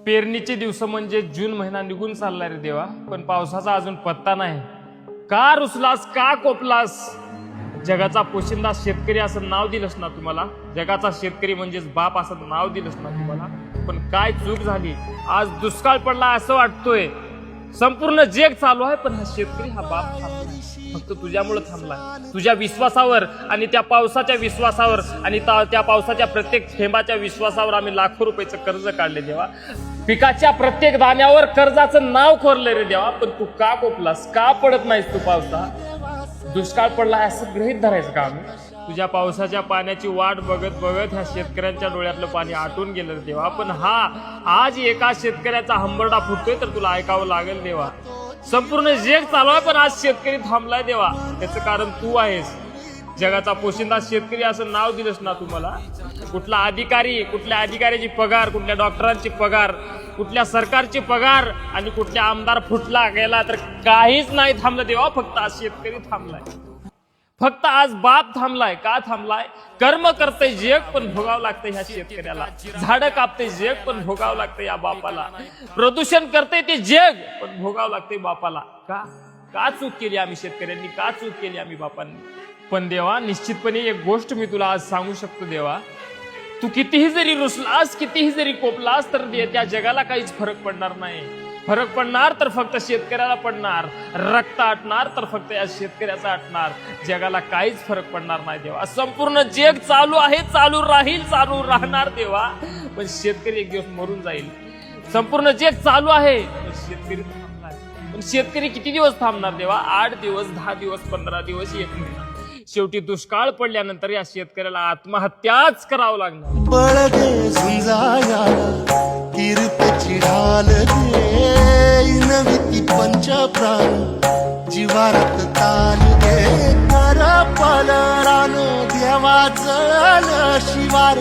पेरणीचे दिवस म्हणजे जून महिना निघून चालला रे देवा, पण पावसाचा अजून पत्ता नाही. का रुसलास, का कोपलास? जगाचा पोशिंदा शेतकरी असं नाव दिलंस ना तुम्हाला, जगाचा शेतकरी म्हणजेच बाप असं नाव दिलंस ना तुम्हाला, पण काय चूक झाली. आज दुष्काळ पडला असं वाटतोय. संपूर्ण जग चालू आहे, पण हा शेतकरी, हा बाप थांबला फक्त तुझ्यामुळे थांबलाय. तुझ्या विश्वासावर आणि त्या पावसाच्या विश्वासावर आणि त्या पावसाच्या प्रत्येक थेंबाच्या विश्वासावर आम्ही लाखो रुपयाचं कर्ज काढले देवा. पिकाच्या प्रत्येक दाण्यावर कर्जाचं नाव कोरले रे देवा, पण तू का कोपलास, का पडत नाहीस तू पावसा? दुष्काळ पडला असं गृहीत धरायचं का आम्ही? तुझ्या पावसाच्या पाण्याची वाट बघत बघत ह्या शेतकऱ्यांच्या डोळ्यातलं पाणी आटून गेलं रे देवा. पण आज एका शेतकऱ्याचा हंबरडा फुटतोय तर तुला ऐकावं लागेल देवा. संपूर्ण जग चालू आहे, पण आज शेतकरी थांबलाय देवा. त्याचं कारण तू आहेस. जगाचा पोशिंदा शेतकरी असं नाव दिलंस ना तुम्हाला. कुठला अधिकारी, कुठल्या अधिकाऱ्याची पगार, कुठल्या डॉक्टरांची पगार, कुठल्या सरकारची पगार आणि कुठल्या आमदार फुटला गेला तर काहीच नाही थांबलं देवा. फक्त आज शेतकरी थांबलाय, फक्त आज बाप थांबलाय. का थांबलाय? कर्म करतंय जग, पण भोगावं लागतंय ह्या शेतकऱ्याला. झाडं कापतंय जग, पण भोगावं लागतंय या बापाला. प्रदूषण करतंय ते जग, पण भोगावं लागतंय बापाला. का चूक केली आम्ही शेतकऱ्यांनी, का चूक केली आम्ही बापांनी? पण देवा, निश्चितपणे एक गोष्ट मी तुला आज सांगू शकतो देवा, तू कितीही जरी रुसलास, कितीही जरी कोपलास, तर त्या जगाला काहीच फरक पडणार नाही. फरक पडणार तर फक्त शेतकऱ्याला पडणार. रक्त आटणार तर फक्त या शेतकऱ्याचा आटणार. जगाला काहीच फरक पडणार नाही देवा. संपूर्ण जग चालू आहे, चालू राहील, चालू राहणार देवा, पण शेतकरी एक दिवस मरून जाईल. संपूर्ण जग चालू आहे, पण शेतकरी थांबलाय. पण शेतकरी किती दिवस थांबणार देवा? 8 दिवस, 10 दिवस, 15 दिवस, 1 महिना. शेवटी दुष्काळ पडल्यानंतर या शेतकऱ्याला आत्महत्याच करावं लागणार. बळगे झुंजाया कीर्तची ढाल दे, नविती पंचप्राण जीवारात ताल दे. कर पल रान देवा जळल शिवार,